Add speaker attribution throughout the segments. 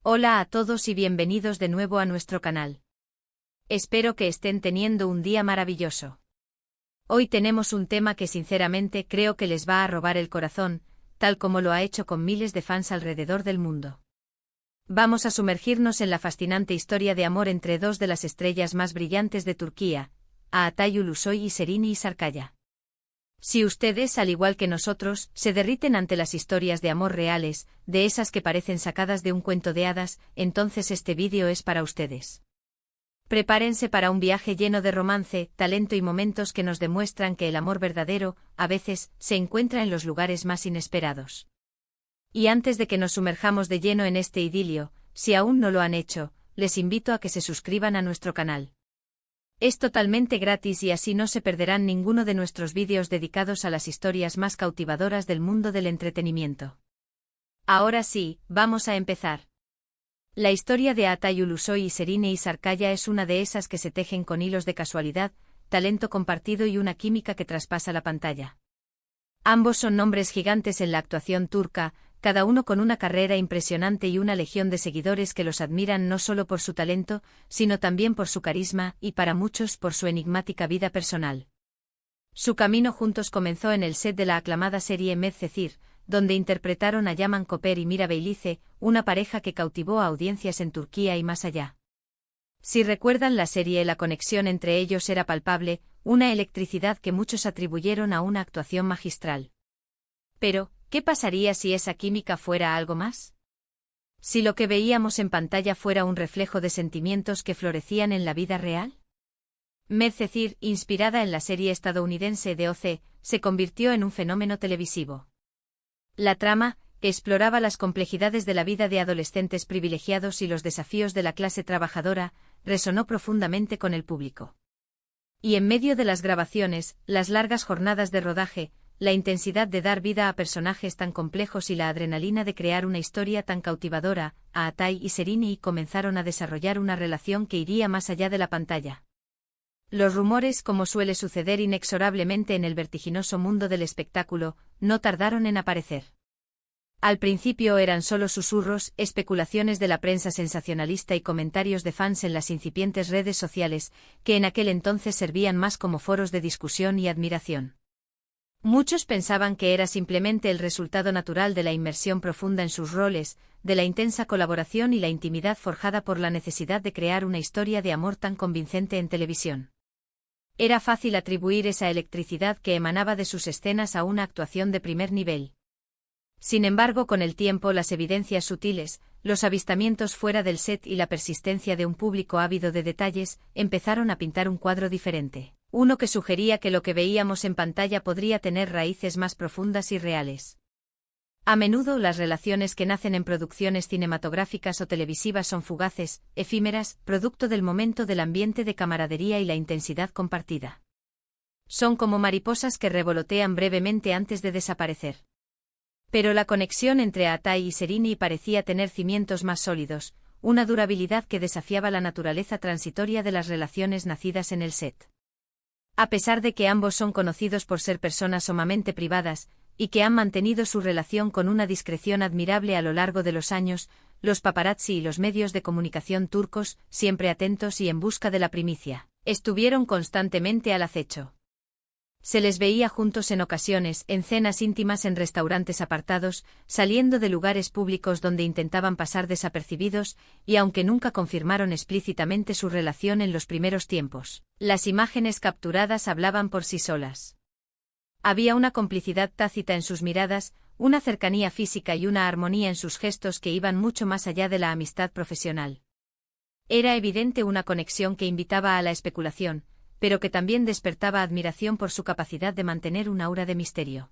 Speaker 1: Hola a todos y bienvenidos de nuevo a nuestro canal. Espero que estén teniendo un día maravilloso. Hoy tenemos un tema que sinceramente creo que les va a robar el corazón, tal como lo ha hecho con miles de fans alrededor del mundo. Vamos a sumergirnos en la fascinante historia de amor entre dos de las estrellas más brillantes de Turquía, Atay Ulusoy y Serini Sarıkaya. Si ustedes, al igual que nosotros, se derriten ante las historias de amor reales, de esas que parecen sacadas de un cuento de hadas, entonces este vídeo es para ustedes. Prepárense para un viaje lleno de romance, talento y momentos que nos demuestran que el amor verdadero, a veces, se encuentra en los lugares más inesperados. Y antes de que nos sumerjamos de lleno en este idilio, si aún no lo han hecho, les invito a que se suscriban a nuestro canal. Es totalmente gratis y así no se perderán ninguno de nuestros vídeos dedicados a las historias más cautivadoras del mundo del entretenimiento. Ahora sí, vamos a empezar. La historia de Atay Ulusoy y Serini Sarıkaya es una de esas que se tejen con hilos de casualidad, talento compartido y una química que traspasa la pantalla. Ambos son nombres gigantes en la actuación turca, cada uno con una carrera impresionante y una legión de seguidores que los admiran no solo por su talento, sino también por su carisma y para muchos por su enigmática vida personal. Su camino juntos comenzó en el set de la aclamada serie Medcezir, donde interpretaron a Yaman Koper y Mira Beylice, una pareja que cautivó a audiencias en Turquía y más allá. Si recuerdan la serie, la conexión entre ellos era palpable, una electricidad que muchos atribuyeron a una actuación magistral. Pero, ¿qué pasaría si esa química fuera algo más? Si lo que veíamos en pantalla fuera un reflejo de sentimientos que florecían en la vida real. Medcezir, inspirada en la serie estadounidense de OC, se convirtió en un fenómeno televisivo. La trama, que exploraba las complejidades de la vida de adolescentes privilegiados y los desafíos de la clase trabajadora, resonó profundamente con el público. Y en medio de las grabaciones, las largas jornadas de rodaje, la intensidad de dar vida a personajes tan complejos y la adrenalina de crear una historia tan cautivadora, Atay y Serini comenzaron a desarrollar una relación que iría más allá de la pantalla. Los rumores, como suele suceder inexorablemente en el vertiginoso mundo del espectáculo, no tardaron en aparecer. Al principio eran solo susurros, especulaciones de la prensa sensacionalista y comentarios de fans en las incipientes redes sociales, que en aquel entonces servían más como foros de discusión y admiración. Muchos pensaban que era simplemente el resultado natural de la inmersión profunda en sus roles, de la intensa colaboración y la intimidad forjada por la necesidad de crear una historia de amor tan convincente en televisión. Era fácil atribuir esa electricidad que emanaba de sus escenas a una actuación de primer nivel. Sin embargo, con el tiempo, las evidencias sutiles, los avistamientos fuera del set y la persistencia de un público ávido de detalles, empezaron a pintar un cuadro diferente. Uno que sugería que lo que veíamos en pantalla podría tener raíces más profundas y reales. A menudo las relaciones que nacen en producciones cinematográficas o televisivas son fugaces, efímeras, producto del momento, del ambiente de camaradería y la intensidad compartida. Son como mariposas que revolotean brevemente antes de desaparecer. Pero la conexión entre Atay y Serini parecía tener cimientos más sólidos, una durabilidad que desafiaba la naturaleza transitoria de las relaciones nacidas en el set. A pesar de que ambos son conocidos por ser personas sumamente privadas, y que han mantenido su relación con una discreción admirable a lo largo de los años, los paparazzi y los medios de comunicación turcos, siempre atentos y en busca de la primicia, estuvieron constantemente al acecho. Se les veía juntos en ocasiones, en cenas íntimas en restaurantes apartados, saliendo de lugares públicos donde intentaban pasar desapercibidos, y aunque nunca confirmaron explícitamente su relación en los primeros tiempos, las imágenes capturadas hablaban por sí solas. Había una complicidad tácita en sus miradas, una cercanía física y una armonía en sus gestos que iban mucho más allá de la amistad profesional. Era evidente una conexión que invitaba a la especulación, pero que también despertaba admiración por su capacidad de mantener un aura de misterio.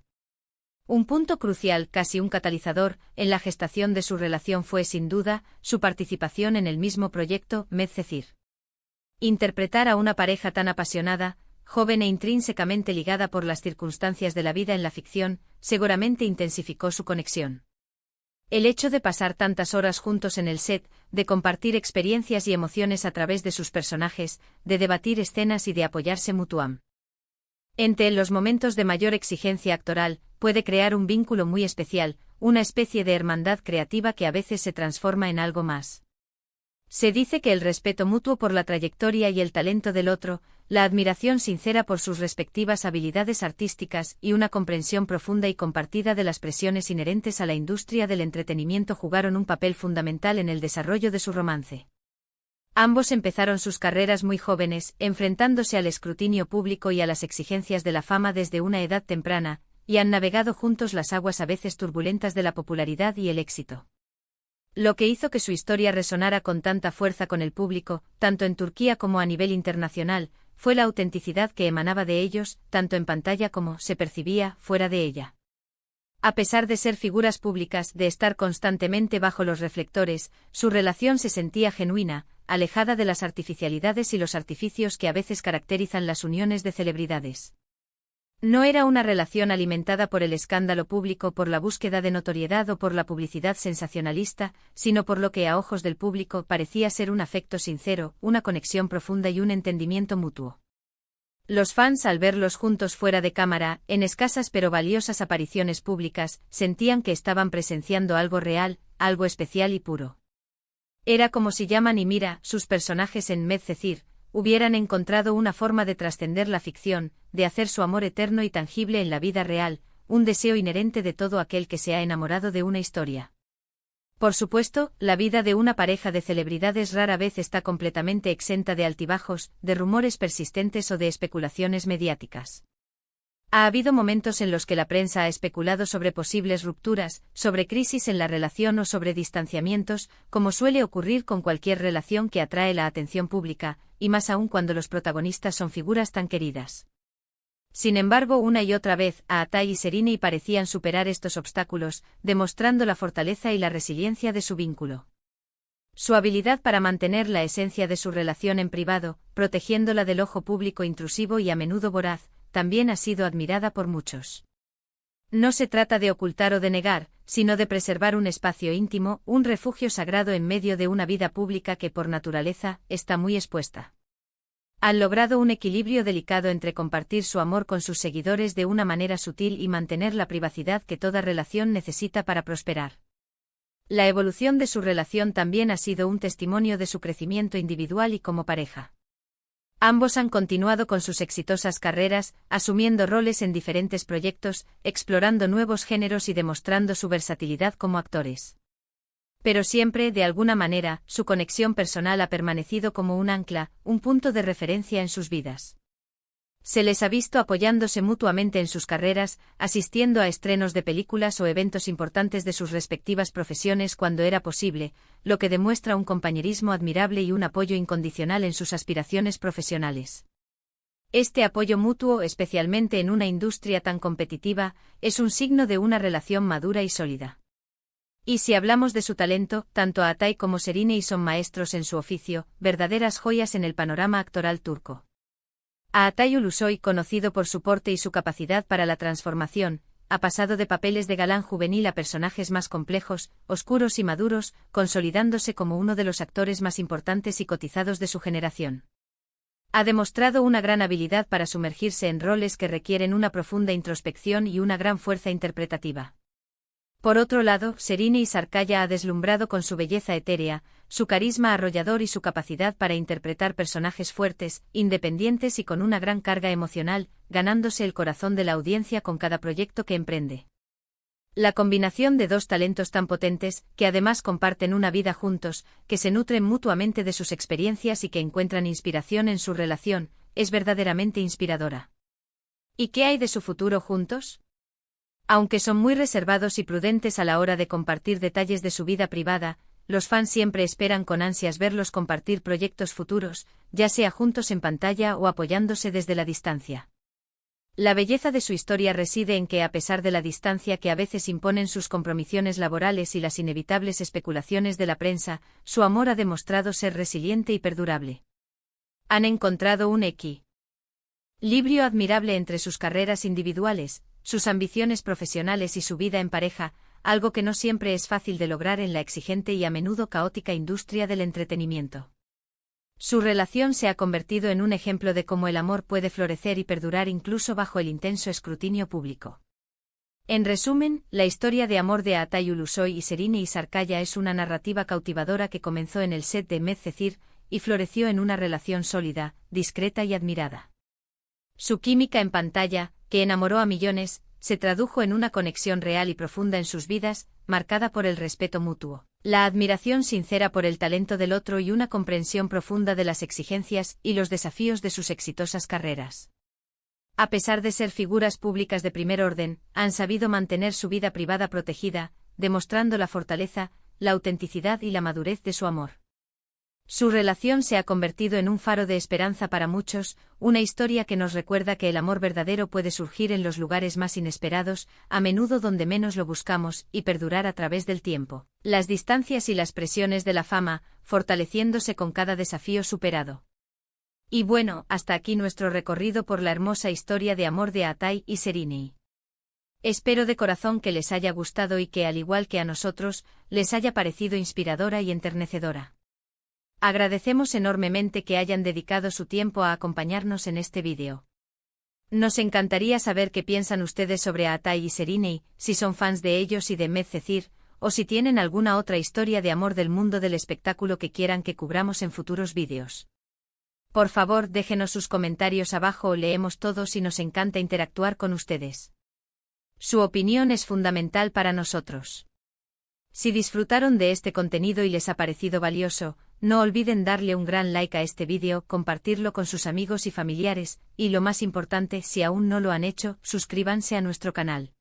Speaker 1: Un punto crucial, casi un catalizador, en la gestación de su relación fue sin duda su participación en el mismo proyecto, Medcezir. Interpretar a una pareja tan apasionada, joven e intrínsecamente ligada por las circunstancias de la vida en la ficción, seguramente intensificó su conexión. El hecho de pasar tantas horas juntos en el set, de compartir experiencias y emociones a través de sus personajes, de debatir escenas y de apoyarse mutuamente en los momentos de mayor exigencia actoral, puede crear un vínculo muy especial, una especie de hermandad creativa que a veces se transforma en algo más. Se dice que el respeto mutuo por la trayectoria y el talento del otro, la admiración sincera por sus respectivas habilidades artísticas y una comprensión profunda y compartida de las presiones inherentes a la industria del entretenimiento jugaron un papel fundamental en el desarrollo de su romance. Ambos empezaron sus carreras muy jóvenes, enfrentándose al escrutinio público y a las exigencias de la fama desde una edad temprana, y han navegado juntos las aguas a veces turbulentas de la popularidad y el éxito. Lo que hizo que su historia resonara con tanta fuerza con el público, tanto en Turquía como a nivel internacional, fue la autenticidad que emanaba de ellos, tanto en pantalla como se percibía fuera de ella. A pesar de ser figuras públicas, de estar constantemente bajo los reflectores, su relación se sentía genuina, alejada de las artificialidades y los artificios que a veces caracterizan las uniones de celebridades. No era una relación alimentada por el escándalo público, por la búsqueda de notoriedad o por la publicidad sensacionalista, sino por lo que a ojos del público parecía ser un afecto sincero, una conexión profunda y un entendimiento mutuo. Los fans, al verlos juntos fuera de cámara, en escasas pero valiosas apariciones públicas, sentían que estaban presenciando algo real, algo especial y puro. Era como si Yaman y Mira, sus personajes en Medcezir, hubieran encontrado una forma de trascender la ficción, de hacer su amor eterno y tangible en la vida real, un deseo inherente de todo aquel que se ha enamorado de una historia. Por supuesto, la vida de una pareja de celebridades rara vez está completamente exenta de altibajos, de rumores persistentes o de especulaciones mediáticas. Ha habido momentos en los que la prensa ha especulado sobre posibles rupturas, sobre crisis en la relación o sobre distanciamientos, como suele ocurrir con cualquier relación que atrae la atención pública, y más aún cuando los protagonistas son figuras tan queridas. Sin embargo, una y otra vez, Atay y Serine parecían superar estos obstáculos, demostrando la fortaleza y la resiliencia de su vínculo. Su habilidad para mantener la esencia de su relación en privado, protegiéndola del ojo público intrusivo y a menudo voraz, también ha sido admirada por muchos. No se trata de ocultar o de negar, sino de preservar un espacio íntimo, un refugio sagrado en medio de una vida pública que por naturaleza está muy expuesta. Han logrado un equilibrio delicado entre compartir su amor con sus seguidores de una manera sutil y mantener la privacidad que toda relación necesita para prosperar. La evolución de su relación también ha sido un testimonio de su crecimiento individual y como pareja. Ambos han continuado con sus exitosas carreras, asumiendo roles en diferentes proyectos, explorando nuevos géneros y demostrando su versatilidad como actores. Pero siempre, de alguna manera, su conexión personal ha permanecido como un ancla, un punto de referencia en sus vidas. Se les ha visto apoyándose mutuamente en sus carreras, asistiendo a estrenos de películas o eventos importantes de sus respectivas profesiones cuando era posible, lo que demuestra un compañerismo admirable y un apoyo incondicional en sus aspiraciones profesionales. Este apoyo mutuo, especialmente en una industria tan competitiva, es un signo de una relación madura y sólida. Y si hablamos de su talento, tanto Atay como Serine son maestros en su oficio, verdaderas joyas en el panorama actoral turco. Atay Ulusoy, conocido por su porte y su capacidad para la transformación, ha pasado de papeles de galán juvenil a personajes más complejos, oscuros y maduros, consolidándose como uno de los actores más importantes y cotizados de su generación. Ha demostrado una gran habilidad para sumergirse en roles que requieren una profunda introspección y una gran fuerza interpretativa. Por otro lado, Serine Sarkaya ha deslumbrado con su belleza etérea, su carisma arrollador y su capacidad para interpretar personajes fuertes, independientes y con una gran carga emocional, ganándose el corazón de la audiencia con cada proyecto que emprende. La combinación de dos talentos tan potentes, que además comparten una vida juntos, que se nutren mutuamente de sus experiencias y que encuentran inspiración en su relación, es verdaderamente inspiradora. ¿Y qué hay de su futuro juntos? Aunque son muy reservados y prudentes a la hora de compartir detalles de su vida privada, los fans siempre esperan con ansias verlos compartir proyectos futuros, ya sea juntos en pantalla o apoyándose desde la distancia. La belleza de su historia reside en que, a pesar de la distancia que a veces imponen sus compromisiones laborales y las inevitables especulaciones de la prensa, su amor ha demostrado ser resiliente y perdurable. Han encontrado un equilibrio admirable entre sus carreras individuales, sus ambiciones profesionales y su vida en pareja, algo que no siempre es fácil de lograr en la exigente y a menudo caótica industria del entretenimiento. Su relación se ha convertido en un ejemplo de cómo el amor puede florecer y perdurar incluso bajo el intenso escrutinio público. En resumen, la historia de amor de Aatai Ulusoy y Serine Isarkaya es una narrativa cautivadora que comenzó en el set de Medcezir y floreció en una relación sólida, discreta y admirada. Su química en pantalla, que enamoró a millones, se tradujo en una conexión real y profunda en sus vidas, marcada por el respeto mutuo, la admiración sincera por el talento del otro y una comprensión profunda de las exigencias y los desafíos de sus exitosas carreras. A pesar de ser figuras públicas de primer orden, han sabido mantener su vida privada protegida, demostrando la fortaleza, la autenticidad y la madurez de su amor. Su relación se ha convertido en un faro de esperanza para muchos, una historia que nos recuerda que el amor verdadero puede surgir en los lugares más inesperados, a menudo donde menos lo buscamos, y perdurar a través del tiempo, las distancias y las presiones de la fama, fortaleciéndose con cada desafío superado. Y bueno, hasta aquí nuestro recorrido por la hermosa historia de amor de Aatai y Serine. Espero de corazón que les haya gustado y que, al igual que a nosotros, les haya parecido inspiradora y enternecedora. Agradecemos enormemente que hayan dedicado su tiempo a acompañarnos en este vídeo. Nos encantaría saber qué piensan ustedes sobre Aatai y Serine, si son fans de ellos y de Medcezir, o si tienen alguna otra historia de amor del mundo del espectáculo que quieran que cubramos en futuros vídeos. Por favor, déjenos sus comentarios abajo, leemos todos y nos encanta interactuar con ustedes. Su opinión es fundamental para nosotros. Si disfrutaron de este contenido y les ha parecido valioso, no olviden darle un gran like a este vídeo, compartirlo con sus amigos y familiares, y lo más importante, si aún no lo han hecho, suscríbanse a nuestro canal.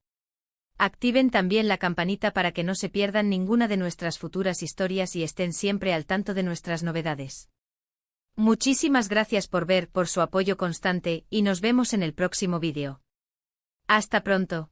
Speaker 1: Activen también la campanita para que no se pierdan ninguna de nuestras futuras historias y estén siempre al tanto de nuestras novedades. Muchísimas gracias por ver, por su apoyo constante, y nos vemos en el próximo vídeo. Hasta pronto.